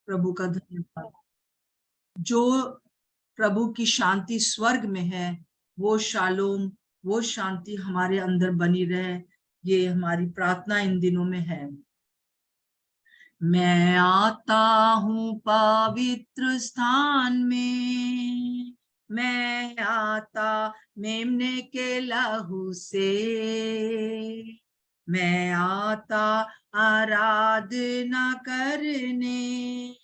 प्रभु का धन्यवाद। जो प्रभु की शांति स्वर्ग में है, वो शालोम, वो शांति हमारे अंदर बनी रहे, ये हमारी प्रार्थना इन दिनों में है। मैं आता हूँ पवित्र स्थान में, मैं आता मेमने के लहू से, मैं आता आराधना करने,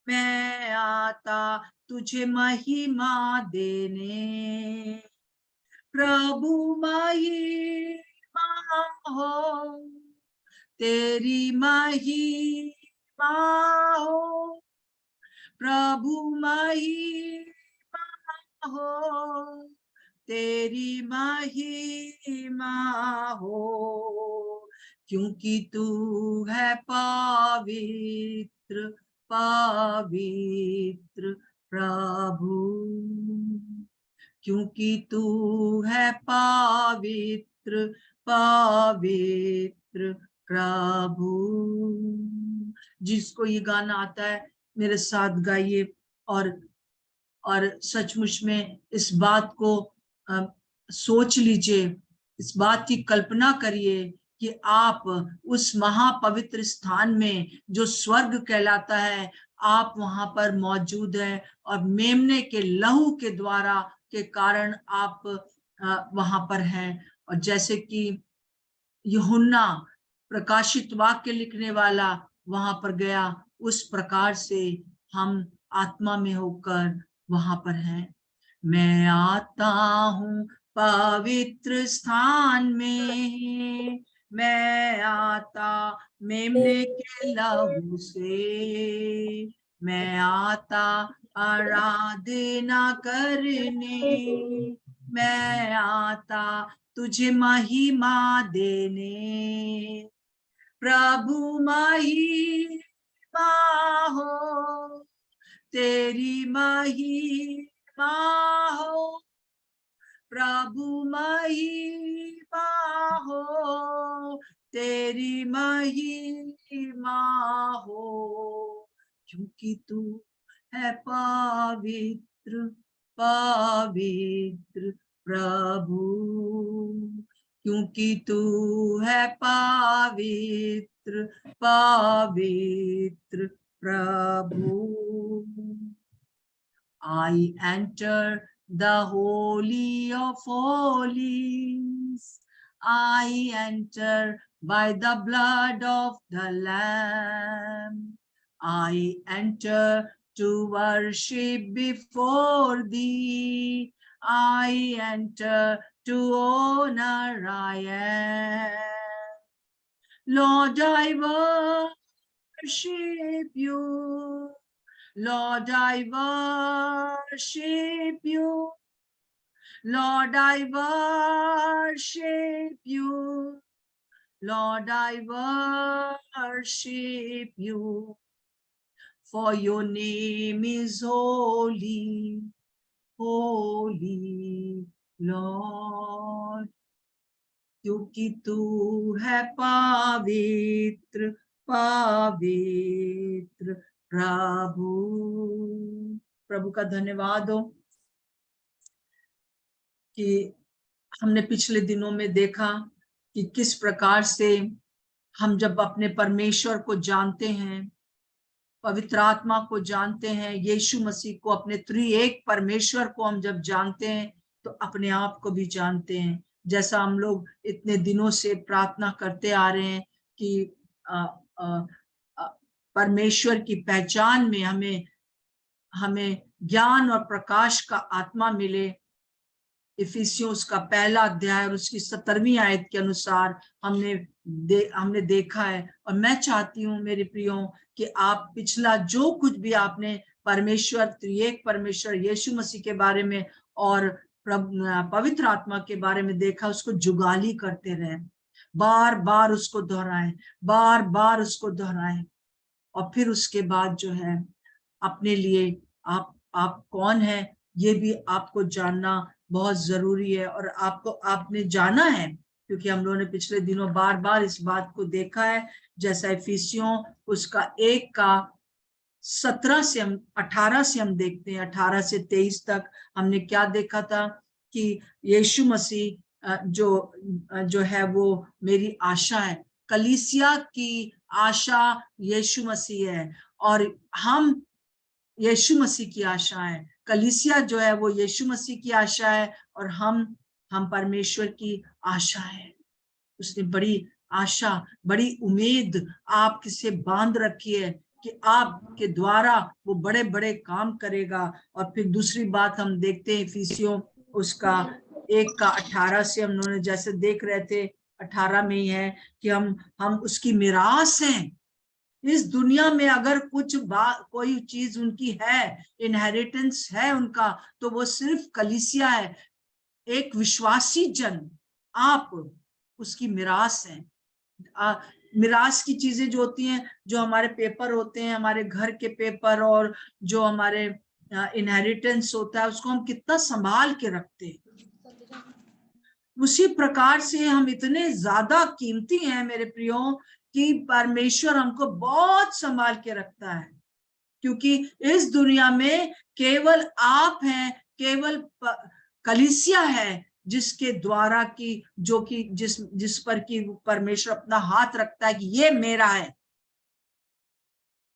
मैं आता तुझे महिमा देने। प्रभु महिमा हो, तेरी महिमा हो, प्रभु महिमा हो, तेरी महिमा हो, क्योंकि तू है पवित्र पवित्र प्रभु, क्योंकि तू है पवित्र पवित्र प्रभु। जिसको ये गाना आता है मेरे साथ गाइए, और सचमुच में इस बात को सोच लीजिए, इस बात की कल्पना करिए कि आप उस महापवित्र स्थान में जो स्वर्ग कहलाता है, आप वहां पर मौजूद है, और मेमने के लहू के द्वारा के कारण आप वहां पर हैं। और जैसे कि यूहन्ना प्रकाशित वाक्य लिखने वाला वहां पर गया, उस प्रकार से हम आत्मा में होकर वहां पर हैं। मैं आता हूँ पवित्र स्थान में, मैं आता मेमने के लहू से, मैं आता आराधना करने, मैं आता तुझे महिमा देने। प्रभु महिमा हो, तेरी महिमा हो, प्रभु महिमा हो, तेरी महिमा हो, क्योंकि तू है पवित्र पवित्र प्रभु, क्योंकि तू है पवित्र पवित्र प्रभु। I enter the holy of holies, I enter by the blood of the Lamb, I enter to worship before thee, I enter to honor I am. Lord, I worship you, Lord, I worship you, Lord, I worship you, Lord, I worship you, for your name is holy, holy, Lord, क्योंकि तू है पवित्र पवित्र प्रभु। प्रभु का धन्यवाद हो कि हमने पिछले दिनों में देखा कि किस प्रकार से हम जब अपने परमेश्वर को जानते हैं, पवित्र आत्मा को जानते हैं, यीशु मसीह को, अपने त्रिएक परमेश्वर को हम जब जानते हैं, तो अपने आप को भी जानते हैं। जैसा हम लोग इतने दिनों से प्रार्थना करते आ रहे हैं कि परमेश्वर की पहचान में हमें ज्ञान और प्रकाश का आत्मा मिले। इफिसियों उसका पहला अध्याय और उसकी 17वीं आयत के अनुसार हमने देखा है। और मैं चाहती हूँ मेरे प्रियो कि आप पिछला जो कुछ भी आपने परमेश्वर, त्रिएक परमेश्वर यीशु मसीह के बारे में और पवित्र आत्मा के बारे में देखा, उसको जुगाली करते रहे, बार बार उसको दोहराएं, बार बार उसको दोहराएं। और फिर उसके बाद जो है अपने लिए आप कौन है ये भी आपको जानना बहुत जरूरी है। और आपने जाना है, क्योंकि हम लोगों ने पिछले दिनों बार बार इस बात को देखा है। जैसा इफिसियों उसका 1 का 17 से हम 18 से हम देखते हैं, 18 से 23 तक हमने क्या देखा था कि यीशु मसीह जो है वो मेरी आशा है। कलीसिया की आशा यीशु मसीह है और हम यीशु मसीह की आशा है। कलीसिया जो है वो यीशु मसीह की आशा है और हम परमेश्वर की आशा है। उसने बड़ी आशा, बड़ी उम्मीद आपसे बांध रखी है कि आपके द्वारा वो बड़े बड़े काम करेगा। और फिर दूसरी बात हम देखते हैं इफिसियों उसका 1:18 से हम लोगों ने जैसे देख रहे थे, 18 में ही है कि हम उसकी मिरास हैं। इस दुनिया में अगर कुछ कोई चीज उनकी है, इनहेरिटेंस है उनका, तो वो सिर्फ कलीसिया है, एक विश्वासी जन। आप उसकी मिरास हैं। मिरास की चीजें जो होती हैं, जो हमारे पेपर होते हैं, हमारे घर के पेपर और जो हमारे इनहेरिटेंस होता है, उसको हम कितना संभाल के रखते हैं। उसी प्रकार से हम इतने ज्यादा कीमती हैं मेरे प्रियो कि परमेश्वर हमको बहुत संभाल के रखता है, क्योंकि इस दुनिया में केवल आप हैं, केवल कलीसिया है जिसके द्वारा की जो कि जिस पर की परमेश्वर अपना हाथ रखता है कि ये मेरा है,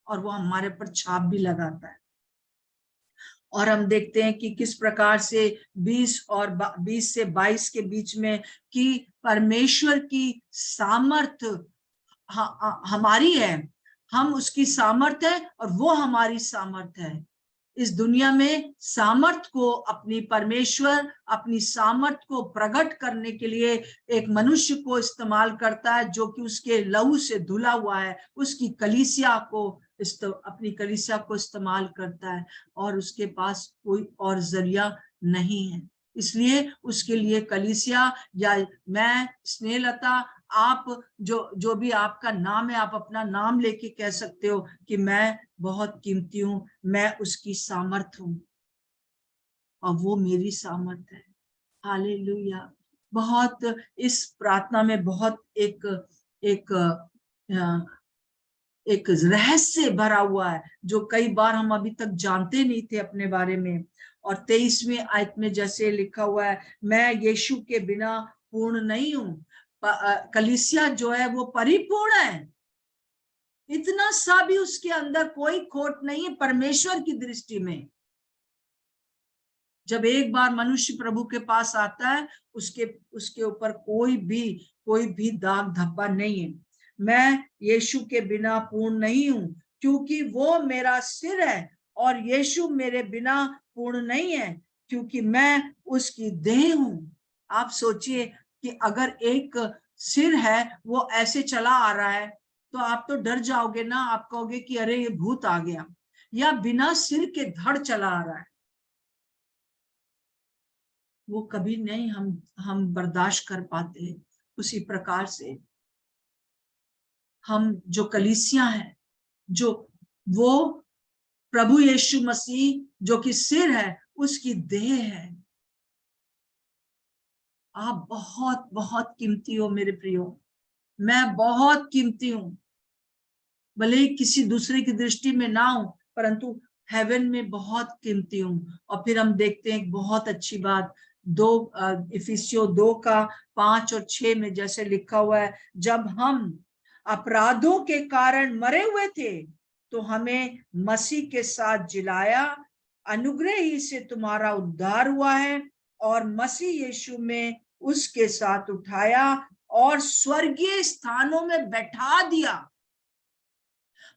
और वो हमारे पर छाप भी लगाता है। और हम देखते हैं कि किस प्रकार से 20 से 22 के बीच में कि परमेश्वर की सामर्थ्य हमारी है, हम उसकी सामर्थ्य है और वो हमारी सामर्थ्य है। इस दुनिया में सामर्थ्य को अपनी सामर्थ्य को प्रकट करने के लिए एक मनुष्य को इस्तेमाल करता है जो कि उसके लहू से धुला हुआ है, उसकी कलीसिया को अपनी कलीसिया को इस्तेमाल करता है और उसके पास कोई और जरिया नहीं है। इसलिए उसके लिए कलीसिया या मैं, स्नेहलता, आप जो भी आपका नाम है, आप अपना नाम लेके कह सकते हो कि मैं बहुत कीमती हूं, मैं उसकी सामर्थ हूं और वो मेरी सामर्थ है। हालेलुया। बहुत इस प्रार्थना में बहुत एक एक एक रहस्य भरा हुआ है जो कई बार हम अभी तक जानते नहीं थे अपने बारे में। और 23वें आयत में जैसे लिखा हुआ है, मैं यीशु के बिना पूर्ण नहीं हूं। कलीसिया जो है वो परिपूर्ण है, इतना सा भी उसके अंदर कोई खोट नहीं है परमेश्वर की दृष्टि में। जब एक बार मनुष्य प्रभु के पास आता है, उसके ऊपर कोई भी दाग धब्बा नहीं है। मैं यीशु के बिना पूर्ण नहीं हूं, क्योंकि वो मेरा सिर है, और यीशु मेरे बिना पूर्ण नहीं है क्योंकि मैं उसकी देह हूं। आप सोचिए कि अगर एक सिर है वो ऐसे चला आ रहा है तो आप तो डर जाओगे ना, आप कहोगे कि अरे ये भूत आ गया, या बिना सिर के धड़ चला आ रहा है, वो कभी नहीं हम बर्दाश्त कर पाते हैं। उसी प्रकार से हम जो कलीसिया है, जो वो प्रभु यीशु मसीह जो कि सिर है, उसकी देह है। आप बहुत बहुत कीमती हो मेरे प्रियो, मैं बहुत कीमती हूं, भले ही किसी दूसरे की दृष्टि में ना हो, परंतु हेवन में बहुत कीमती हूं। और फिर हम देखते हैं एक बहुत अच्छी बात, इफिसियों 2:5 और 6 में जैसे लिखा हुआ है, जब हम अपराधों के कारण मरे हुए थे तो हमें मसीह के साथ जिलाया, अनुग्रह ही से तुम्हारा उद्धार हुआ है, और मसीह यीशु में उसके साथ उठाया और स्वर्गीय स्थानों में बैठा दिया।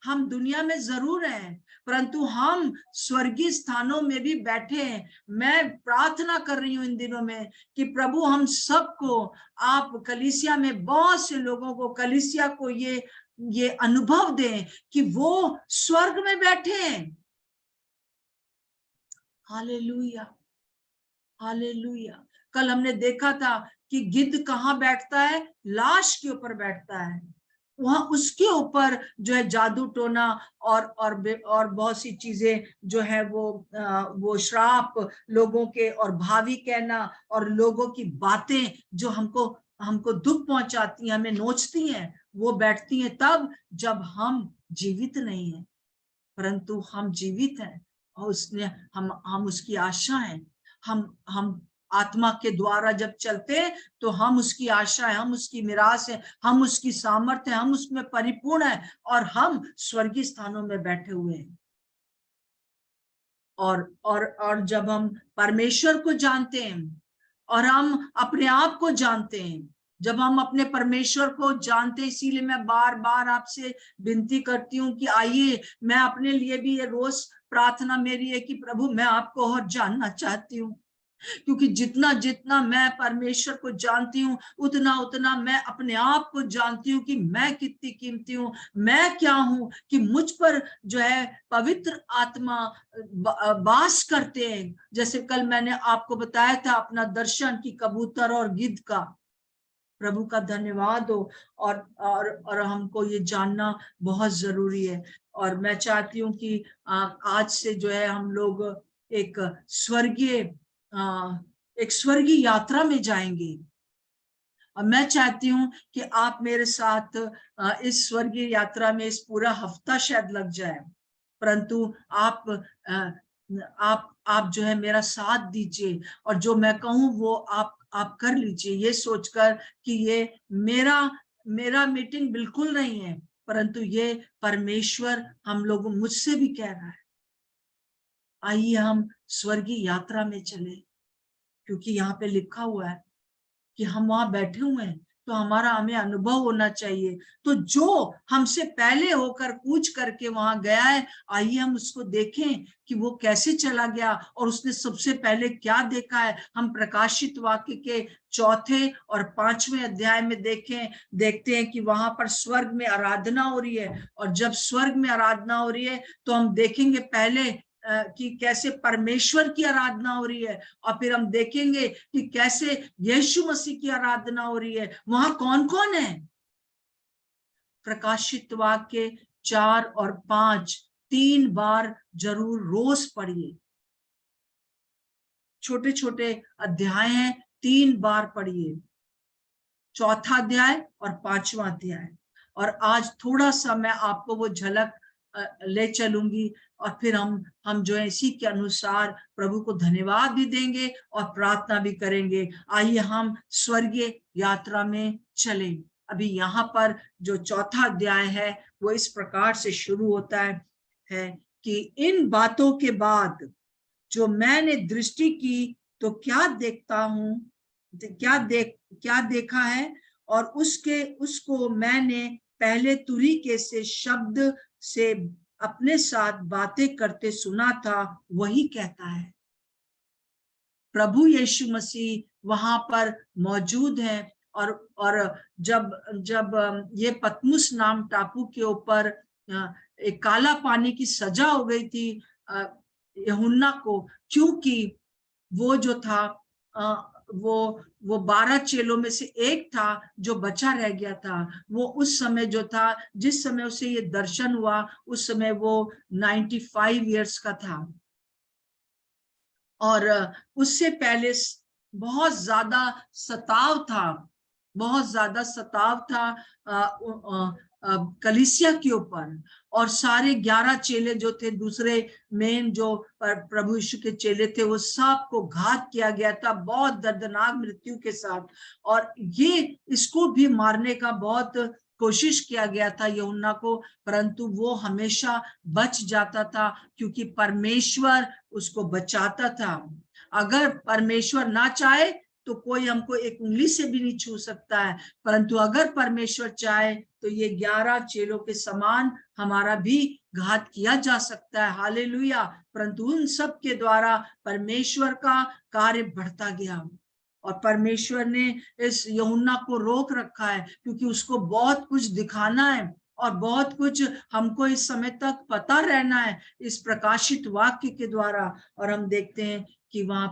हम दुनिया में जरूर हैं, परंतु हम स्वर्गीय स्थानों में भी बैठे हैं। मैं प्रार्थना कर रही हूं इन दिनों में कि प्रभु हम सबको, आप कलीसिया में बहुत से लोगों को, कलीसिया को ये अनुभव दें कि वो स्वर्ग में बैठे हैं। Hallelujah, hallelujah. कल हमने देखा था कि गिद्ध कहाँ बैठता है? लाश के ऊपर बैठता है। वहां उसके ऊपर जो है जादू टोना और बहुत सी चीजें जो है वो श्राप लोगों के और भावी कहना और लोगों की बातें जो हमको दुख पहुंचाती हैं, हमें नोचती हैं, वो बैठती हैं तब जब हम जीवित नहीं हैं, परंतु हम जीवित हैं और उसने हम उसकी आशा हैं। हम आत्मा के द्वारा जब चलते हैं तो हम उसकी आशा है, हम उसकी मिरास है, हम उसकी सामर्थ्य है, हम उसमें परिपूर्ण है और हम स्वर्गीय स्थानों में बैठे हुए हैं। और जब हम परमेश्वर को जानते हैं और हम अपने आप को जानते हैं, जब हम अपने परमेश्वर को जानते हैं, इसीलिए मैं बार बार आपसे विनती करती हूँ कि आइए, मैं अपने लिए भी ये रोज प्रार्थना मेरी है कि प्रभु मैं आपको और जानना चाहती हूँ, क्योंकि जितना जितना मैं परमेश्वर को जानती हूँ उतना उतना मैं अपने आप को जानती हूँ कि मैं कितनी कीमती हूँ, मैं क्या हूँ, कि मुझ पर जो है पवित्र आत्मा वास करते हैं। जैसे कल मैंने आपको बताया था अपना दर्शन की कबूतर और गिद्ध का। प्रभु का धन्यवाद हो। और हमको ये जानना बहुत जरूरी है। और मैं चाहती हूँ कि आज से जो है हम लोग एक स्वर्गीय यात्रा में जाएंगे। और मैं चाहती हूँ कि आप मेरे साथ इस स्वर्गीय यात्रा में इस पूरा हफ्ता शायद लग जाए, परंतु आप जो है मेरा साथ दीजिए और जो मैं कहूँ वो आप कर लीजिए, ये सोचकर कि ये मेरा मीटिंग बिल्कुल नहीं है, परंतु ये परमेश्वर हम लोग मुझसे भी कह रहा है। आइए हम स्वर्गीय यात्रा में चले, क्योंकि यहाँ पे लिखा हुआ है कि हम वहां बैठे हुए हैं, तो हमें अनुभव होना चाहिए। तो जो हमसे पहले होकर कूच करके वहां गया है, आइए हम उसको देखें कि वो कैसे चला गया और उसने सबसे पहले क्या देखा है। हम प्रकाशित वाक्य के 4 और 5वें अध्याय में देखते हैं कि वहां पर स्वर्ग में आराधना हो रही है। और जब स्वर्ग में आराधना हो रही है तो हम देखेंगे पहले कि कैसे परमेश्वर की आराधना हो रही है, और फिर हम देखेंगे कि कैसे यीशु मसीह की आराधना हो रही है। वहां कौन कौन है? प्रकाशित वाक्य 4 और 5 3 बार जरूर रोज पढ़िए। छोटे छोटे अध्याय हैं, 3 बार पढ़िए, 4था अध्याय और 5वां अध्याय। और आज थोड़ा सा मैं आपको वो झलक ले चलूंगी और फिर हम जो है इसी के अनुसार प्रभु को धन्यवाद भी देंगे और प्रार्थना भी करेंगे। आइए हम स्वर्गीय यात्रा में चले। अभी यहाँ पर जो 4था अध्याय है वो इस प्रकार से शुरू होता है कि इन बातों के बाद जो मैंने दृष्टि की तो क्या देखता हूँ, क्या देखा है, और उसको मैंने पहले तुरीके से शब्द से अपने साथ बातें करते सुना था, वही कहता है। प्रभु यीशु मसीह वहां पर मौजूद है। और जब ये पतमुस नाम टापू के ऊपर एक काला पानी की सजा हो गई थी यूहन्ना को, क्योंकि वो जो था वो 12 चेलों में से एक था जो बचा रह गया था। वो उस समय जो था, जिस समय उसे ये दर्शन हुआ, उस समय वो 95 इयर्स का था। और उससे पहले बहुत ज्यादा सताव था, बहुत ज्यादा सताव था कलीसिया के ऊपर। और सारे 11 चेले जो थे, दूसरे मेन जो प्रभु यीशु के चेले थे, वो सबको घात किया गया था बहुत दर्दनाक मृत्यु के साथ। और ये इसको भी मारने का बहुत कोशिश किया गया था यूहन्ना को, परंतु वो हमेशा बच जाता था क्योंकि परमेश्वर उसको बचाता था। अगर परमेश्वर ना चाहे तो कोई हमको एक उंगली से भी नहीं छू सकता है, परंतु अगर परमेश्वर चाहे तो ये 11 चेलों के समान हमारा भी घात किया जा सकता है। हालेलुया। परंतु उन सब के द्वारा परमेश्वर का कार्य बढ़ता गया और परमेश्वर ने इस यूहन्ना को रोक रखा है क्योंकि उसको बहुत कुछ दिखाना है और बहुत कुछ हमको इस समय तक पता रहना है इस प्रकाशित वाक्य के द्वारा। और हम देखते हैं कि वहां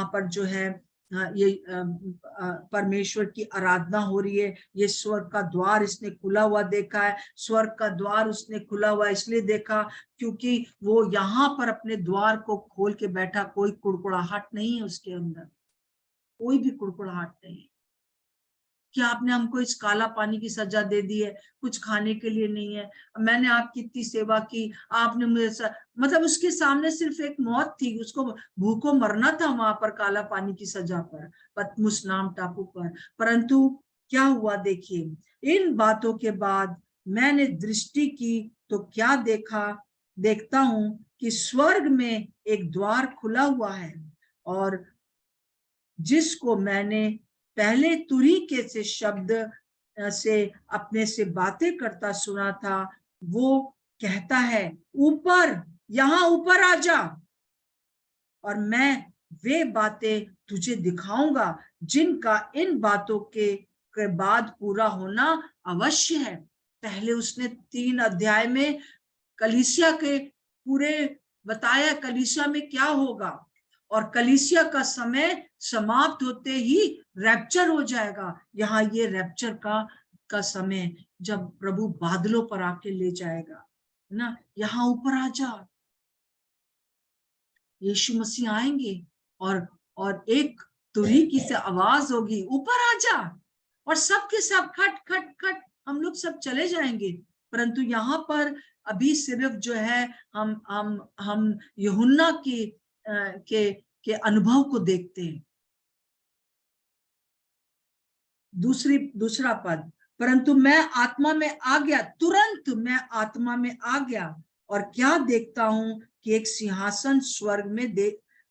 पर जो है ये परमेश्वर की आराधना हो रही है। ये स्वर्ग का द्वार इसने खुला हुआ देखा है। स्वर्ग का द्वार उसने खुला हुआ इसलिए देखा क्योंकि वो यहाँ पर अपने द्वार को खोल के बैठा, कोई कुड़कुड़ाहट नहीं है उसके अंदर, कोई भी कुड़कुड़ाहट नहीं। कि आपने हमको इस काला पानी की सजा दे दी है, कुछ खाने के लिए नहीं है, मैंने आपकी इतनी सेवा की, आपने मुझे मतलब उसके सामने सिर्फ एक मौत थी, उसको भूखों मरना था वहां पर काला पानी की सजा पर, पतमुस नाम टापू पर। परंतु क्या हुआ देखिए, इन बातों के बाद मैंने दृष्टि की तो क्या देखता हूं कि स्वर्ग में एक द्वार खुला हुआ है, और जिसको मैंने पहले तुरीके से शब्द से अपने से बातें करता सुना था, वो कहता है, ऊपर, यहाँ ऊपर आ जा, और मैं वे बातें तुझे दिखाऊंगा जिनका इन बातों के बाद पूरा होना अवश्य है। पहले उसने 3 अध्याय में कलीसिया के पूरे बताया, कलीसिया में क्या होगा, और कलीसिया का समय समाप्त होते ही रैप्चर हो जाएगा। यहाँ ये रैप्चर का समय, जब प्रभु बादलों पर आके ले जाएगा, है ना, यहाँ ऊपर आ जा, यीशु मसीह आएंगे, और एक तुरीकी से आवाज होगी, यूपर आ जा, और सबके सब खट खट खट हम लोग सब चले जाएंगे। परंतु यहाँ पर अभी सिर्फ जो है हम यूहन्ना के अनुभव को देखते हैं। दूसरा पद, परंतु मैं आत्मा में आ गया, तुरंत मैं आत्मा में आ गया, और क्या देखता हूं कि एक सिंहासन स्वर्ग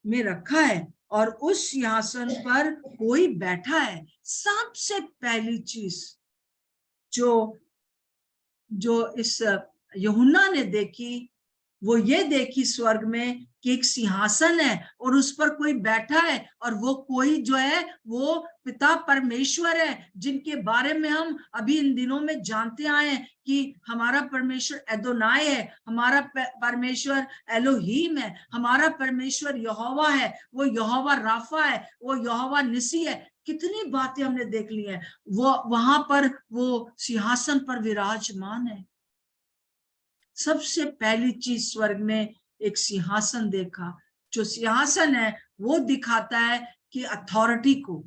में रखा है, और उस सिंहासन पर कोई बैठा है। सबसे पहली चीज जो इस यूहन्ना ने देखी, वो ये देखी स्वर्ग में कि एक सिंहासन है और उस पर कोई बैठा है, और वो कोई जो है वो पिता परमेश्वर है, जिनके बारे में हम अभी इन दिनों में जानते आए हैं कि हमारा परमेश्वर एदोनाई है, हमारा परमेश्वर एलोहीम है, हमारा परमेश्वर यहोवा है, वो यहोवा राफा है, वो यहोवा निसी है। कितनी बातें हमने देख ली हैं। वो वहां पर वो सिंहासन पर विराजमान है। सबसे पहली चीज स्वर्ग में एक सिंहासन देखा। जो सिंहासन है वो दिखाता है कि अथॉरिटी को,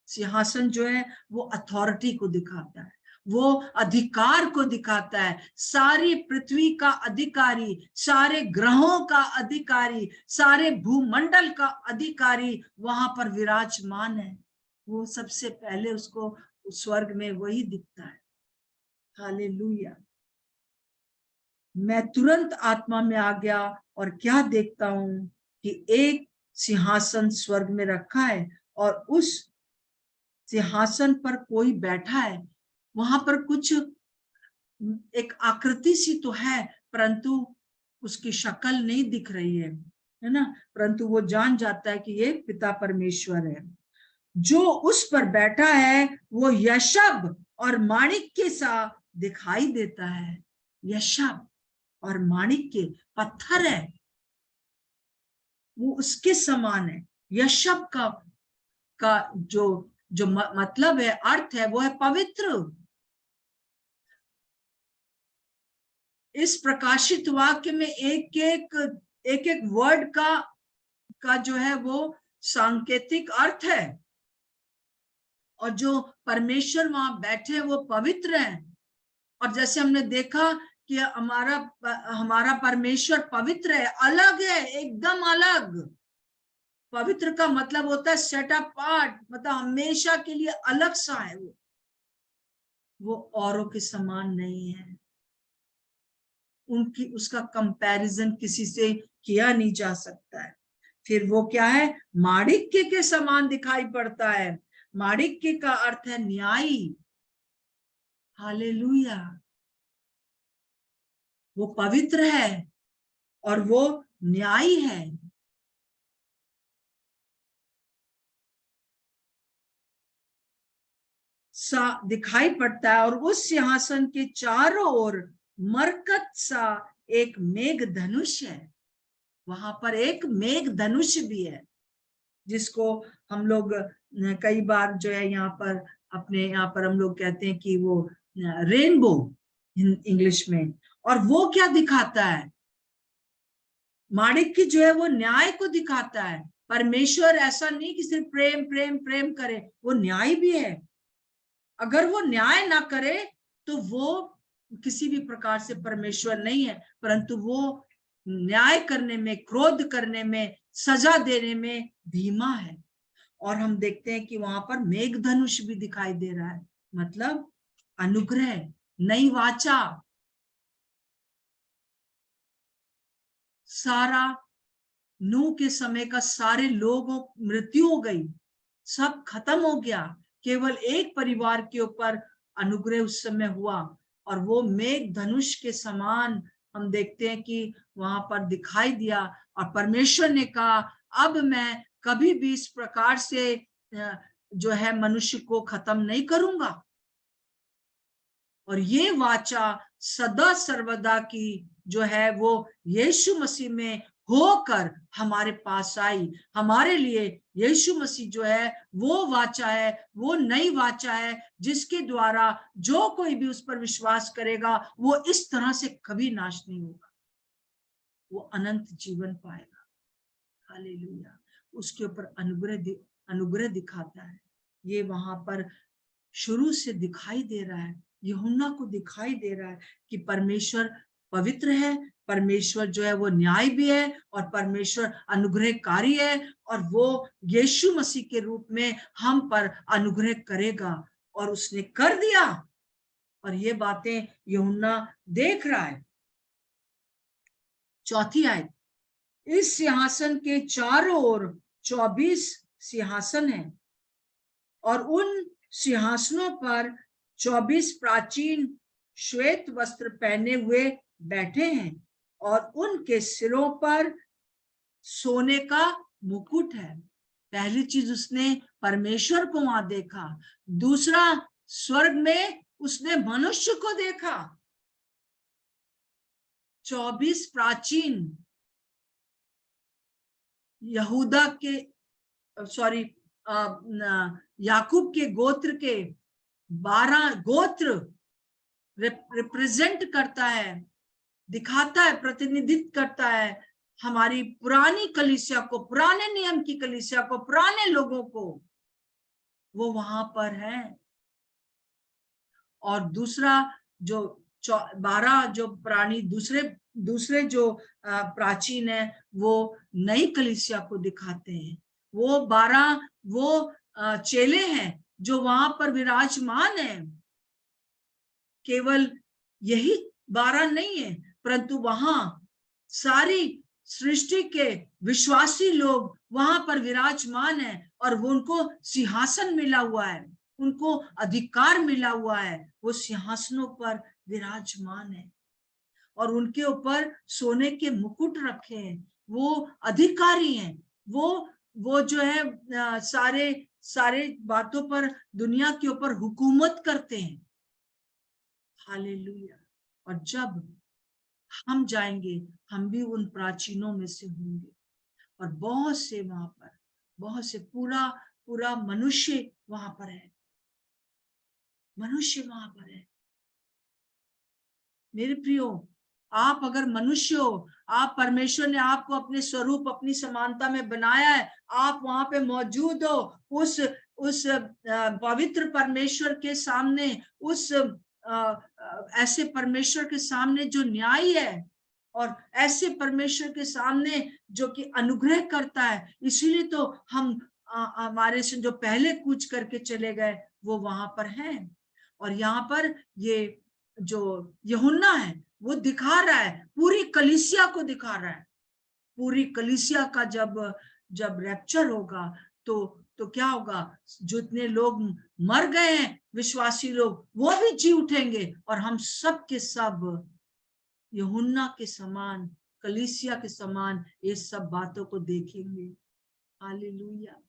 सिंहासन जो है वो अथॉरिटी को दिखाता है, वो अधिकार को दिखाता है। सारी पृथ्वी का अधिकारी, सारे ग्रहों का अधिकारी, सारे भूमंडल का अधिकारी वहां पर विराजमान है। वो सबसे पहले उसको स्वर्ग में वही दिखता है। हालेलुया। मैं तुरंत आत्मा में आ गया, और क्या देखता हूं कि एक सिंहासन स्वर्ग में रखा है, और उस सिंहासन पर कोई बैठा है। वहां पर कुछ एक आकृति सी तो है, परंतु उसकी शक्ल नहीं दिख रही है ना, परंतु वो जान जाता है कि ये पिता परमेश्वर है। जो उस पर बैठा है वो यशब और माणिक्य सा दिखाई देता है। यशब और माणिक्य पत्थर है, वो उसके समान है। यशब का जो मतलब है, अर्थ है, वो है पवित्र। इस प्रकाशित वाक्य में एक एक वर्ड का जो है वो सांकेतिक अर्थ है, और जो परमेश्वर वहां बैठे वो पवित्र हैं। और जैसे हमने देखा कि हमारा परमेश्वर पवित्र है, अलग है, एकदम अलग। पवित्र का मतलब होता है सेट अपार्ट, मतलब हमेशा के लिए अलग सा है। वो औरों के समान नहीं है, उसका कंपैरिजन किसी से किया नहीं जा सकता है। फिर वो क्या है, माणिक्य के समान दिखाई पड़ता है। माणिक्य का अर्थ है न्यायी। हालेलुया। वो पवित्र है और वो न्यायी है। सा दिखाई पड़ता है, और उस सिंहासन के चारों ओर मरकत सा एक मेघ धनुष है। वहां पर एक मेघ धनुष भी है, जिसको हम लोग कई बार जो है यहाँ पर अपने यहाँ पर हम लोग कहते हैं कि वो रेनबो इंग्लिश में। और वो क्या दिखाता है, माणिक्य जो है वो न्याय को दिखाता है। परमेश्वर ऐसा नहीं कि सिर्फ प्रेम प्रेम प्रेम करे, वो न्याय भी है। अगर वो न्याय ना करे तो वो किसी भी प्रकार से परमेश्वर नहीं है, परंतु वो न्याय करने में, क्रोध करने में, सजा देने में धीमा है। और हम देखते हैं कि वहां पर मेघधनुष भी दिखाई दे रहा है, मतलब अनुग्रह, नई वाचा। सारा नूह के समय का सारे लोगों मृत्यु हो गई, सब खत्म हो गया, केवल एक परिवार के ऊपर अनुग्रह उस समय हुआ, और वो मेघ धनुष के समान हम देखते हैं कि वहां पर दिखाई दिया। और परमेश्वर ने कहा, अब मैं कभी भी इस प्रकार से जो है मनुष्य को खत्म नहीं करूंगा। और ये वाचा सदा सर्वदा की जो है वो यीशु मसीह में होकर हमारे पास आई। हमारे लिए यीशु मसीह जो है वो वाचा है, वो नई वाचा है, जिसके द्वारा जो कोई भी उस पर विश्वास करेगा वो इस तरह से कभी नाश नहीं होगा, वो अनंत जीवन पाएगा। हालेलुया। उसके ऊपर अनुग्रह दिखाता है। ये वहां पर शुरू से दिखाई दे रहा है, यूहन्ना को दिखाई दे रहा है कि परमेश्वर पवित्र है, परमेश्वर जो है वो न्याय भी है, और परमेश्वर अनुग्रहकारी है, और वो यीशु मसीह के रूप में हम पर अनुग्रह करेगा, और उसने कर दिया। और ये बातें यूहन्ना देख रहा है। चौथी आयत, इस सिंहासन के चारों ओर 24 सिंहासन हैं, और उन सिंहासनों पर 24 प्राचीन श्वेत वस्त्र पहने हुए बैठे हैं, और उनके सिरों पर सोने का मुकुट है। पहली चीज उसने परमेश्वर को वहां देखा। दूसरा, स्वर्ग में उसने मनुष्य को देखा। 24 प्राचीन यहूदा के याकूब के गोत्र के 12 गोत्र रिप्रेजेंट करता है, दिखाता है, प्रतिनिधित्व करता है हमारी पुरानी कलीसिया को, पुराने नियम की कलीसिया को, पुराने लोगों को, वो वहां पर है। और दूसरा जो 12 जो प्राणी दूसरे जो प्राचीन है, वो नई कलीसिया को दिखाते हैं। वो 12 वो चेले हैं जो वहां पर विराजमान है। केवल यही 12 नहीं है, परंतु वहां सारी सृष्टि के विश्वासी लोग वहां पर विराजमान है, और वो उनको सिंहासन मिला हुआ है, उनको अधिकार मिला हुआ है, वो सिंहासनों पर विराजमान है, और उनके ऊपर सोने के मुकुट रखे हैं। वो अधिकारी हैं, वो जो है सारे बातों पर दुनिया के ऊपर हुकूमत करते हैं। हालेलुया। और जब हम जाएंगे, हम भी उन प्राचीनों में से होंगे, और बहुत से वहां पर, बहुत से पूरा मनुष्य वहां पर है, मनुष्य वहां पर है। मेरे प्रियो, आप अगर मनुष्य हो, आप परमेश्वर ने आपको अपने स्वरूप, अपनी समानता में बनाया है, आप वहां पे मौजूद हो, उस पवित्र परमेश्वर के सामने, उस ऐसे परमेश्वर के सामने जो न्यायी है, और ऐसे परमेश्वर के सामने जो कि अनुग्रह करता है। इसीलिए तो हम हमारे से जो पहले कूच करके चले गए वो वहां पर हैं। और यहाँ पर ये जो यूहन्ना है वो दिखा रहा है, पूरी कलीसिया को दिखा रहा है। पूरी कलीसिया का जब रैप्चर होगा तो क्या होगा, जितने लोग मर गए हैं विश्वासी लोग, वो भी जी उठेंगे, और हम सब के सब यूहन्ना के समान, कलीसिया के समान ये सब बातों को देखेंगे। हालेलुया।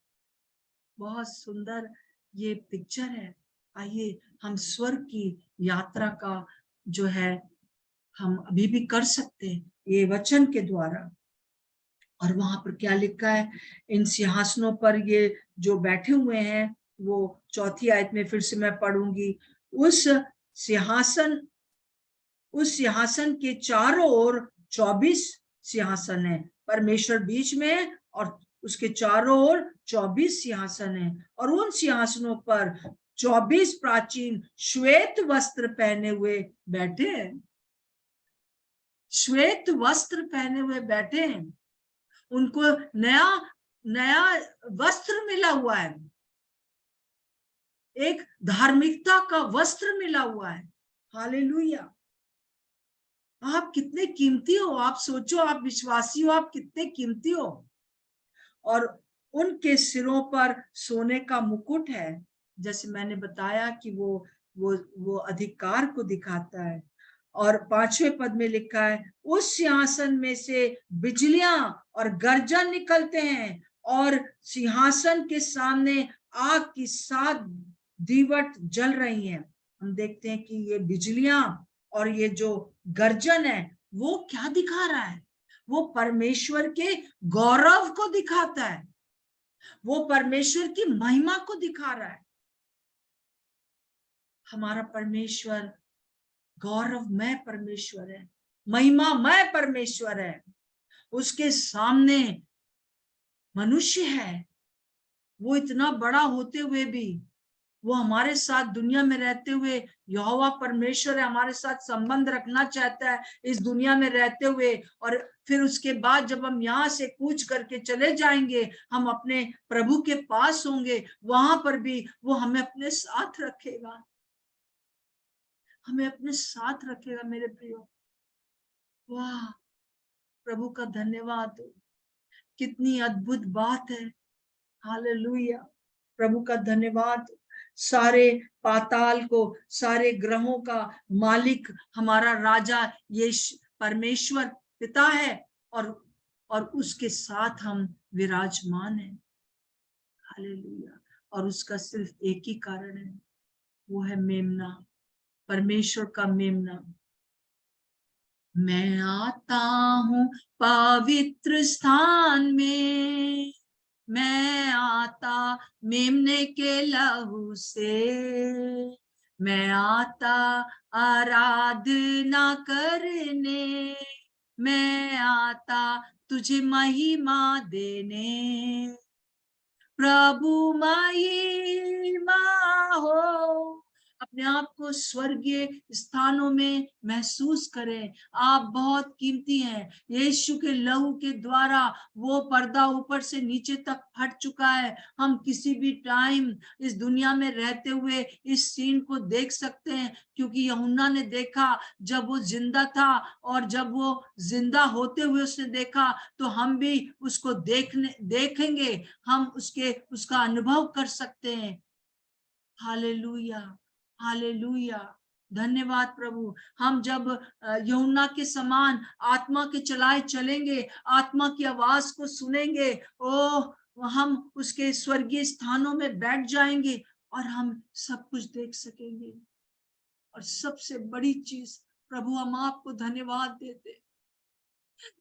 बहुत सुंदर ये पिक्चर है। आइए हम स्वर्ग की यात्रा का जो है हम अभी भी कर सकते हैं ये वचन के द्वारा। और वहां पर क्या लिखा है, इन सिंहासनों पर ये जो बैठे हुए हैं, वो चौथी आयत में फिर से मैं पढ़ूंगी, उस सिंहासन के चारों ओर 24 सिंहासन है, परमेश्वर बीच में है, और उसके चारों ओर 24 सिंहासन है, और उन सिंहासनों पर 24 प्राचीन श्वेत वस्त्र पहने हुए बैठे हैं, श्वेत वस्त्र पहने हुए बैठे हैं। उनको नया नया वस्त्र मिला हुआ है, एक धार्मिकता का वस्त्र मिला हुआ है। हालेलुया। आप कितने कीमती हो, आप सोचो, आप विश्वासी हो, आप कितने कीमती हो। और उनके सिरों पर सोने का मुकुट है, जैसे मैंने बताया कि वो अधिकार को दिखाता है। और 5वें पद में लिखा है, उस सिंहासन में से बिजलियां और गर्जन निकलते हैं और सिंहासन के सामने आग की 7 दीवट जल रही हैं। हम देखते हैं कि ये बिजलियां और ये जो गर्जन है वो क्या दिखा रहा है? वो परमेश्वर के गौरव को दिखाता है, वो परमेश्वर की महिमा को दिखा रहा है। हमारा परमेश्वर गौरवमय परमेश्वर है, महिमामय परमेश्वर है। उसके सामने मनुष्य है, वो इतना बड़ा होते हुए भी वो हमारे साथ दुनिया में रहते हुए, यहोवा परमेश्वर है, हमारे साथ संबंध रखना चाहता है इस दुनिया में रहते हुए। और फिर उसके बाद जब हम यहाँ से कूच करके चले जाएंगे, हम अपने प्रभु के पास होंगे, वहां पर भी वो हमें अपने साथ रखेगा, हमें अपने साथ रखेगा। मेरे प्रियो, वाह, प्रभु का धन्यवाद हो, कितनी अद्भुत बात है। हालेलुया, प्रभु का धन्यवाद। सारे पाताल को, सारे ग्रहों का मालिक हमारा राजा ये परमेश्वर पिता है, और उसके साथ हम विराजमान हैं। हालेलुया। और उसका सिर्फ एक ही कारण है, वो है मेमना, परमेश्वर का मेमना। मैं आता हूं पवित्र स्थान में, मैं आता मेमने के लहू से, मैं आता आराधना करने, मैं आता तुझे महिमा देने। प्रभु महिमा हो। अपने आप को स्वर्गीय स्थानों में महसूस करें। आप बहुत कीमती हैं। यीशु के लहू के द्वारा वो पर्दा ऊपर से नीचे तक फट चुका है। हम किसी भी टाइम इस दुनिया में रहते हुए इस सीन को देख सकते हैं, क्योंकि यूहन्ना ने देखा जब वो जिंदा था, और जब वो जिंदा होते हुए उसने देखा, तो हम भी उसको देखेंगे, हम उसका अनुभव कर सकते हैं। हालेलुया, हालेलुया, धन्यवाद प्रभु। हम जब यूहन्ना के समान आत्मा के चलाए चलेंगे, आत्मा की आवाज को सुनेंगे, ओ हम उसके स्वर्गीय स्थानों में बैठ जाएंगे और हम सब कुछ देख सकेंगे। और सबसे बड़ी चीज, प्रभु हम आपको धन्यवाद देते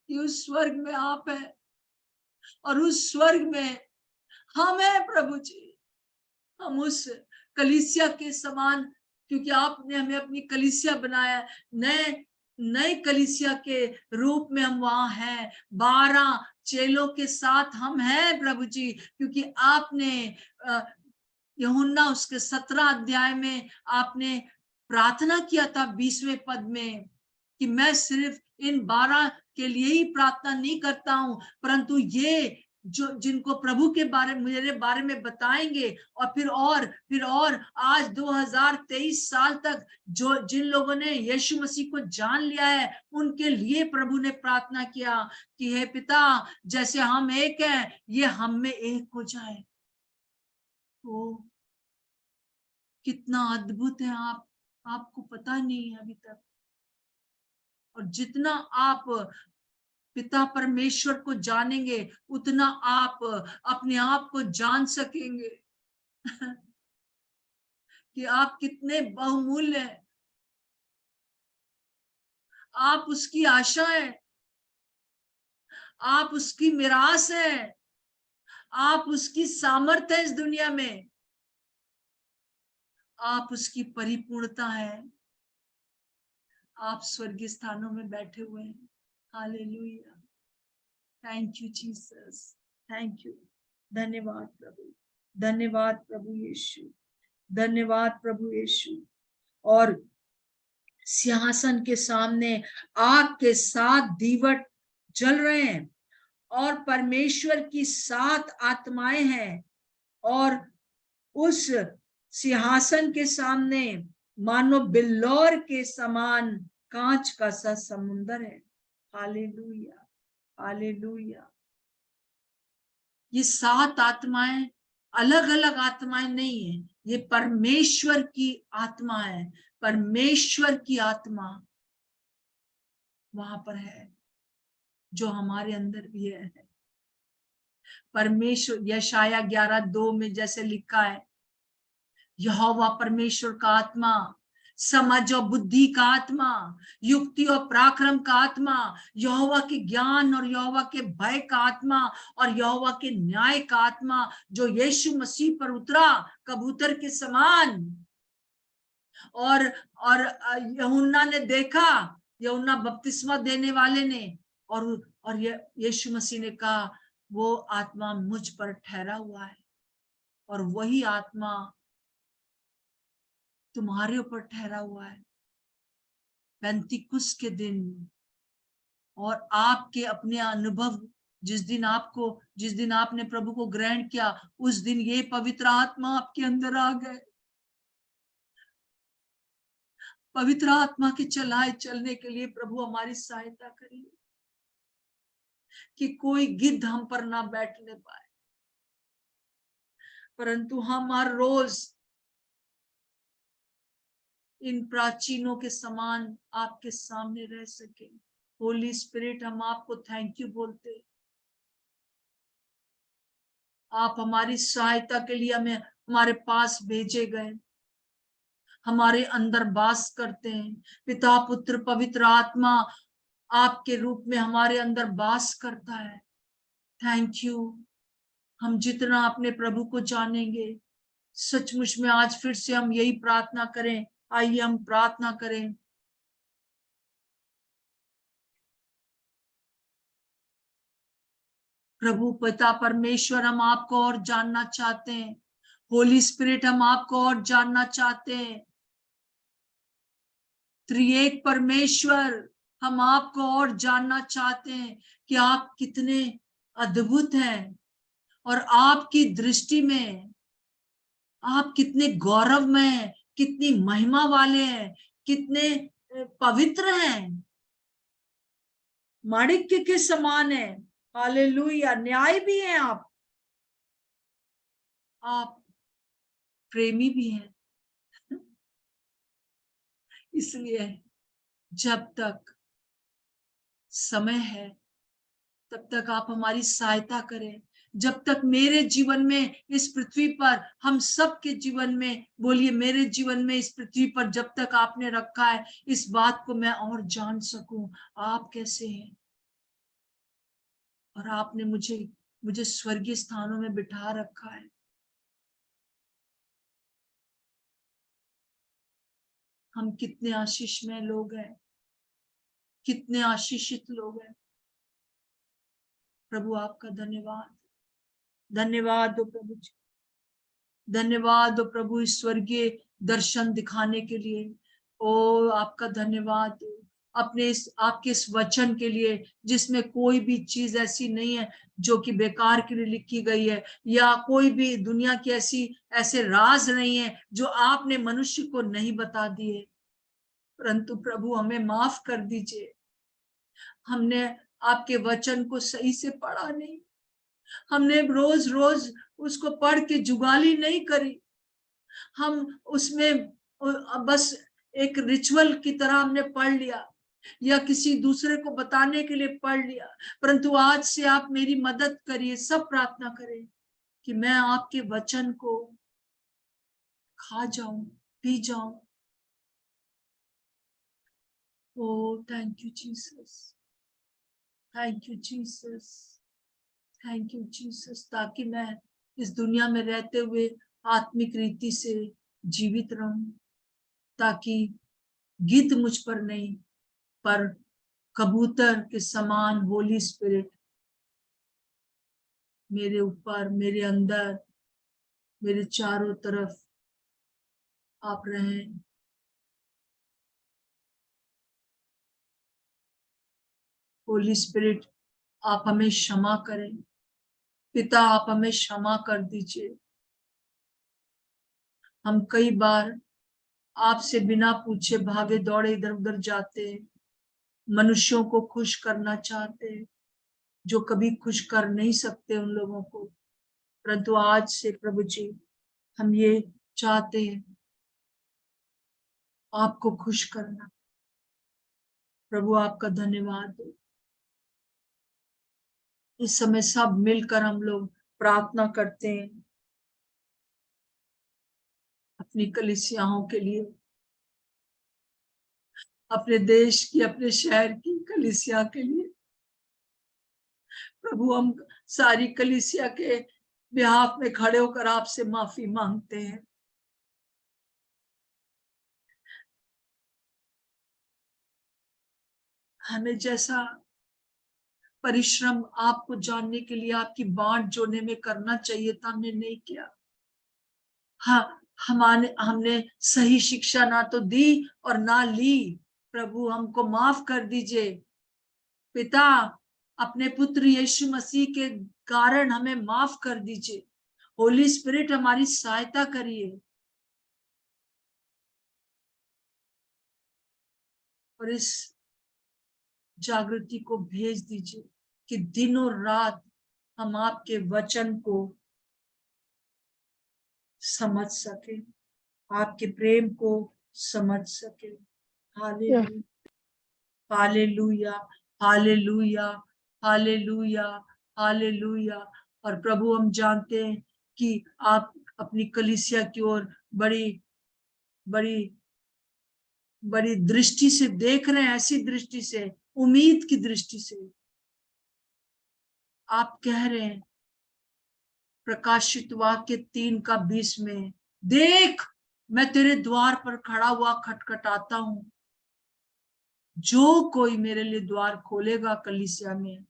कि उस स्वर्ग में आप है, और उस स्वर्ग में हम है प्रभु जी। हम उस कलीसिया के समान, क्योंकि आपने हमें अपनी कलीसिया बनाया, नए नए कलीसिया के रूप में हम वहां हैं। 12 चेलों के साथ हम हैं प्रभु जी, क्योंकि आपने यूहन्ना उसके 17 अध्याय में आपने प्रार्थना किया था 20वें पद में, कि मैं सिर्फ इन 12 के लिए ही प्रार्थना नहीं करता हूं, परंतु ये जो जिनको प्रभु के मेरे बारे में बताएंगे, और फिर और आज 2023 साल तक जिन लोगों ने यीशु मसीह को जान लिया है, उनके लिए प्रभु ने प्रार्थना किया कि हे पिता, जैसे हम एक हैं, ये हम में एक हो जाए। ओ कितना अद्भुत है आप, आपको पता नहीं है अभी तक। और जितना आप पिता परमेश्वर को जानेंगे, उतना आप अपने आप को जान सकेंगे कि आप कितने बहुमूल्य हैं। आप उसकी आशा है, आप उसकी मिरास है, आप उसकी सामर्थ्य है इस दुनिया में, आप उसकी परिपूर्णता है। आप स्वर्गीय स्थानों में बैठे हुए हैं। Hallelujah, thank you Jesus, thank you, धन्यवाद प्रभु, धन्यवाद प्रभु यीशु, धन्यवाद प्रभु यीशु। और सिंहासन के सामने आग के 7 दीवट जल रहे हैं और परमेश्वर की 7 आत्माएं हैं और उस सिंहासन के सामने मानो बिल्लौर के समान कांच का सा समुंदर है। Hallelujah, hallelujah. ये 7 आत्माएं अलग अलग आत्माएं नहीं है, ये परमेश्वर की आत्मा है। परमेश्वर की आत्मा वहां पर है जो हमारे अंदर भी है। परमेश्वर, यशाया 11:2 में जैसे लिखा है, यहोवा परमेश्वर का आत्मा, समझ और बुद्धि का आत्मा, युक्ति और पराक्रम का आत्मा, यहोवा के ज्ञान और यहोवा के भय का आत्मा और यहोवा के न्याय का आत्मा जो यीशु मसीह पर उतरा कबूतर के समान। और यूहन्ना ने देखा, यूहन्ना बपतिस्मा देने वाले ने, और यीशु मसीह ने कहा वो आत्मा मुझ पर ठहरा हुआ है और वही आत्मा तुम्हारे ऊपर ठहरा हुआ है पेंतिकुस्त के दिन। और आपके अपने अनुभव, जिस दिन आपने प्रभु को ग्रहण किया, उस दिन ये पवित्र आत्मा आपके अंदर आ गए। पवित्र आत्मा के चलने के लिए प्रभु हमारी सहायता करिए कि कोई गिद्ध हम पर ना बैठने पाए, परंतु हम हर रोज इन प्राचीनों के समान आपके सामने रह सके। होली स्पिरिट, हम आपको थैंक यू बोलते। आप हमारी सहायता के लिए हमें हमारे पास भेजे गए, हमारे अंदर वास करते हैं। पिता, पुत्र, पवित्र आत्मा आपके रूप में हमारे अंदर वास करता है। Thank you. हम जितना अपने प्रभु को जानेंगे, सचमुच में आज फिर से हम यही प्रार्थना करें। आइए हम प्रार्थना करें। प्रभु पिता परमेश्वर, हम आपको और जानना चाहते हैं। होली स्पिरिट, हम आपको और जानना चाहते हैं। त्रिएक परमेश्वर, हम आपको और जानना चाहते हैं कि आप कितने अद्भुत हैं और आपकी दृष्टि में आप कितने गौरवमय हैं, कितनी महिमा वाले हैं, कितने पवित्र हैं, माणिक्य के समान है। हालेलुया। न्याय भी हैं आप प्रेमी भी हैं। इसलिए जब तक समय है तब तक आप हमारी सहायता करें। जब तक मेरे जीवन में इस पृथ्वी पर, हम सब के जीवन में, बोलिए मेरे जीवन में इस पृथ्वी पर जब तक आपने रखा है, इस बात को मैं और जान सकूं आप कैसे हैं। और आपने मुझे स्वर्गीय स्थानों में बिठा रखा है। हम कितने आशीषमय लोग हैं, कितने आशीषित लोग हैं। प्रभु आपका धन्यवाद, धन्यवाद दो प्रभु जी, धन्यवाद दो प्रभु इस स्वर्गीय दर्शन दिखाने के लिए। ओ आपका धन्यवाद दो अपने आपके इस वचन के लिए, जिसमें कोई भी चीज ऐसी नहीं है जो कि बेकार के लिए लिखी गई है, या कोई भी दुनिया की ऐसे राज नहीं है जो आपने मनुष्य को नहीं बता दिए। परंतु प्रभु हमें माफ कर दीजिए, हमने आपके वचन को सही से पढ़ा नहीं, हमने रोज रोज उसको पढ़ के जुगाली नहीं करी। हम उसमें बस एक रिचुअल की तरह हमने पढ़ लिया या किसी दूसरे को बताने के लिए पढ़ लिया। परंतु आज से आप मेरी मदद करिए, सब प्रार्थना करें कि मैं आपके वचन को खा जाऊं, पी जाऊं। Oh thank you Jesus, thank you Jesus, thank you Jesus, ताकि मैं इस दुनिया में रहते हुए आत्मिक रीति से जीवित रहूं, ताकि गिद्ध मुझ पर नहीं पर कबूतर के समान होली स्पिरिट मेरे ऊपर, मेरे अंदर, मेरे चारों तरफ आप रहें। होली स्पिरिट, आप हमें क्षमा करें। पिता, आप हमें क्षमा कर दीजिए। हम कई बार आपसे बिना पूछे भागे दौड़े इधर उधर जाते हैं, मनुष्यों को खुश करना चाहते हैं, जो कभी खुश कर नहीं सकते उन लोगों को। परंतु आज से प्रभु जी, हम ये चाहते हैं आपको खुश करना। प्रभु, आपका धन्यवाद हो। इस समय सब मिलकर हम लोग प्रार्थना करते हैं अपनी कलीसियाओं के लिए, अपने देश की, अपने शहर की कलीसिया के लिए। प्रभु, हम सारी कलीसिया के बिहाफ में खड़े होकर आपसे माफी मांगते हैं। हमें जैसा परिश्रम आपको जानने के लिए, आपकी बांट जोड़ने में करना चाहिए था, हमने नहीं किया। हाँ, हमने सही शिक्षा ना तो दी और ना ली। प्रभु, हमको माफ कर दीजिए। पिता, अपने पुत्र यीशु मसीह के कारण हमें माफ कर दीजिए। होली स्पिरिट, हमारी सहायता करिए और इस जागृति को भेज दीजिए कि दिनों रात हम आपके वचन को समझ सके, आपके प्रेम को समझ सके। Hallelujah, hallelujah, hallelujah, hallelujah, hallelujah. और प्रभु, हम जानते हैं कि आप अपनी कलीसिया की ओर बड़ी बड़ी बड़ी दृष्टि से देख रहे हैं, ऐसी दृष्टि से, उम्मीद की दृष्टि से। आप कह रहे हैं प्रकाशित वाक्य 3:20 में, देख मैं तेरे द्वार पर खड़ा हुआ खटखटाता हूं, जो कोई मेरे लिए द्वार खोलेगा कलीसिया में,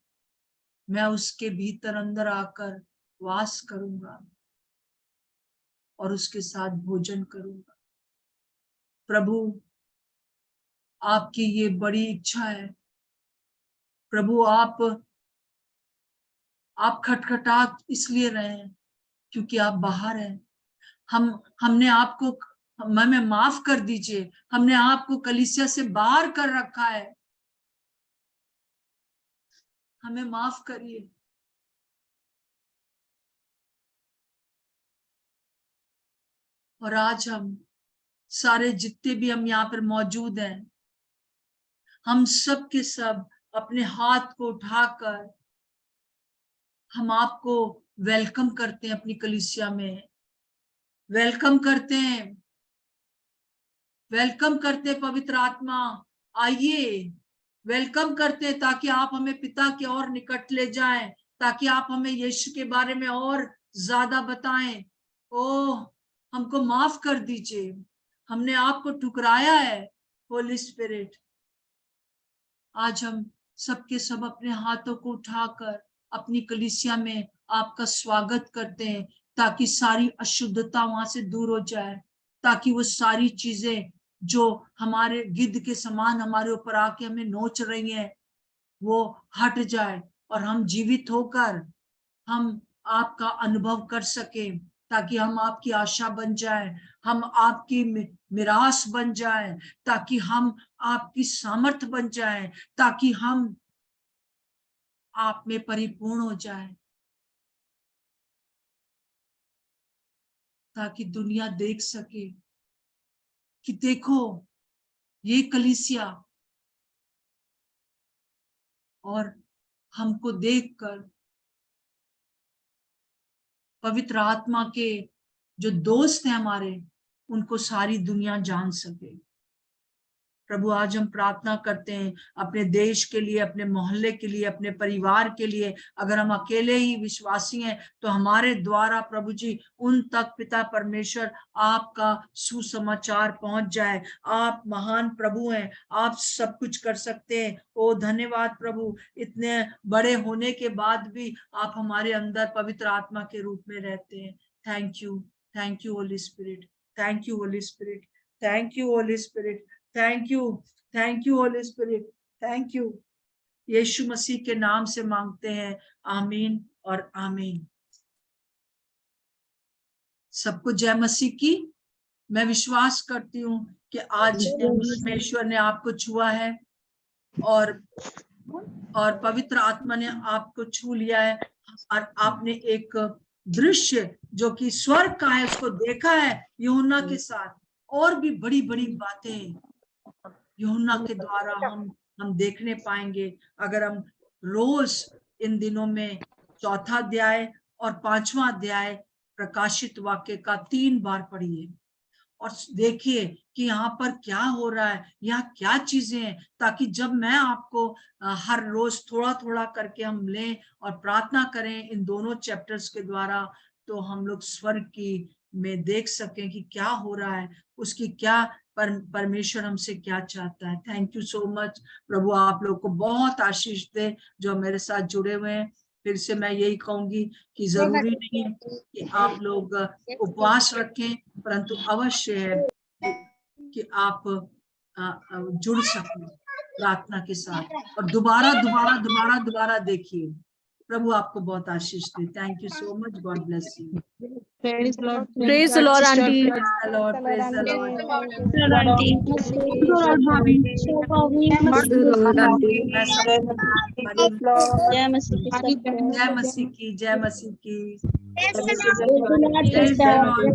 मैं उसके भीतर अंदर आकर वास करूंगा और उसके साथ भोजन करूंगा। प्रभु, आपकी ये बड़ी इच्छा है। प्रभु, आप खटखटा इसलिए रहे हैं क्योंकि आप बाहर हैं। हमने आपको, हमें माफ कर दीजिए, हमने आपको कलीसिया से बाहर कर रखा है। हमें माफ करिए। और आज हम सारे जितने भी हम यहाँ पर मौजूद हैं, हम सब के सब अपने हाथ को उठाकर हम आपको वेलकम करते हैं अपनी कलीसिया में। वेलकम करते हैं, वेलकम करते हैं पवित्र आत्मा, आइए। वेलकम करते हैं ताकि आप हमें पिता की ओर निकट ले जाएं, ताकि आप हमें यीशु के बारे में और ज्यादा बताएं। ओ, हमको माफ कर दीजिए, हमने आपको ठुकराया है। होली स्पिरिट, आज हम सबके सब अपने हाथों को उठाकर अपनी कलीसिया में आपका स्वागत करते हैं, ताकि सारी अशुद्धता वहां से दूर हो जाए, ताकि वो सारी चीजें जो हमारे गिद्ध के समान हमारे ऊपर आके हमें नोच रही हैं, वो हट जाए और हम जीवित होकर हम आपका अनुभव कर सके, ताकि हम आपकी आशा बन जाए, हम आपकी मिरास बन जाए, ताकि हम आपकी सामर्थ बन जाए, ताकि हम आप में परिपूर्ण हो जाए, ताकि दुनिया देख सके कि देखो ये कलीसिया, और हमको देखकर पवित्र आत्मा के जो दोस्त हैं हमारे, उनको सारी दुनिया जान सके। प्रभु, आज हम प्रार्थना करते हैं अपने देश के लिए, अपने मोहल्ले के लिए, अपने परिवार के लिए। अगर हम अकेले ही विश्वासी हैं तो हमारे द्वारा प्रभु जी उन तक पिता परमेश्वर आपका सुसमाचार पहुंच जाए। आप महान प्रभु हैं, आप सब कुछ कर सकते हैं। ओ धन्यवाद प्रभु, इतने बड़े होने के बाद भी आप हमारे अंदर पवित्र आत्मा के रूप में रहते हैं। Thank you Holi spirit. Thank you, Holy Spirit. Thank you, Holy Spirit. Thank you. Thank you, Holy Spirit. Thank you. यीशु मसीह के नाम से मांगते हैं, आमीन और आमीन। सबको जय मसीह की। मैं विश्वास करती हूँ कि आज परमेश्वर ने आपको छुआ है और पवित्र आत्मा ने आपको छू लिया है और आपने एक दृश्य जो कि स्वर्ग का है उसको देखा है यूहन्ना के साथ। और भी बड़ी बड़ी बातें यूहन्ना के द्वारा हम देखने पाएंगे अगर हम रोज इन दिनों में 4था अध्याय और 5वां अध्याय प्रकाशित वाक्य का 3 बार पढ़िए और देखिए कि यहाँ पर क्या हो रहा है, यहाँ क्या चीजें हैं, ताकि जब मैं आपको हर रोज थोड़ा थोड़ा करके हम लें और प्रार्थना करें इन दोनों चैप्टर्स के द्वारा, तो हम लोग स्वर्ग की में देख सकें कि क्या हो रहा है, उसकी क्या परमेश्वर हमसे क्या चाहता है। Thank you so much. प्रभु आप लोग को बहुत आशीष दे जो मेरे साथ जुड़े हुए हैं। फिर से मैं यही कहूंगी कि जरूरी नहीं है कि आप लोग उपवास रखें, परंतु अवश्य है कि आप जुड़ सकें प्रार्थना के साथ और दोबारा देखिए। प्रभु आपको बहुत आशीष दे। Thank you so much. God bless you. Praise the Lord. Praise the Lord, auntie. Praise the Lord. Praise the Lord. Praise the Lord, auntie. Praise the Lord, bhabhi. Praise the Lord, auntie. मैं सब जय मसीह की सबको। जय मसीह की, जय मसीह की। Praise the Lord.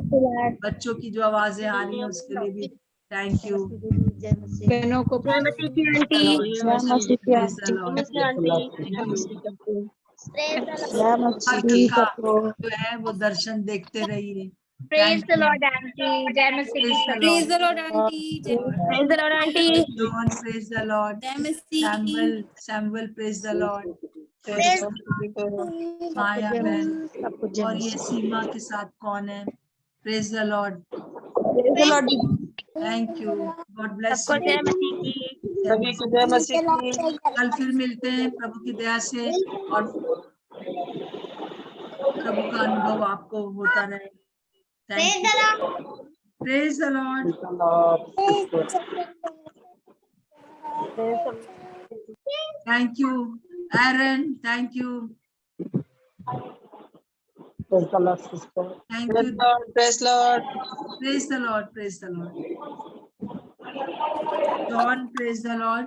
बच्चों की जो आवाजें आ रही हैं उसके लिए भी थैंक यू। बहनों को जय मसीह की आंटी। जय मसीह की Praise the Lord. जय मसीह हर की का सबको। जो है वो दर्शन देखते रहिए। Praise the Lord, auntie. जय मसीह की सबको। Praise the Lord, auntie. Praise the Lord, auntie. John, praise the Lord. जय मसीह। Samuel, praise the Lord. Praise माया बहन सबको जय और ये मसीह। सीमा के साथ कौन है? Praise the Lord. Praise the Lord. Thank you. God bless सबको you. जय मसीह की। जय मसीह। कल फिर मिलते हैं प्रभु की दया से और प्रभु का अनुभव आपको होता रहे। Thank you. Praise the Lord. Thank you, Aaron. Thank you. Praise the Lord, sister. Thank you. Praise Lord. Praise the Lord. Praise the Lord. John, praise the Lord.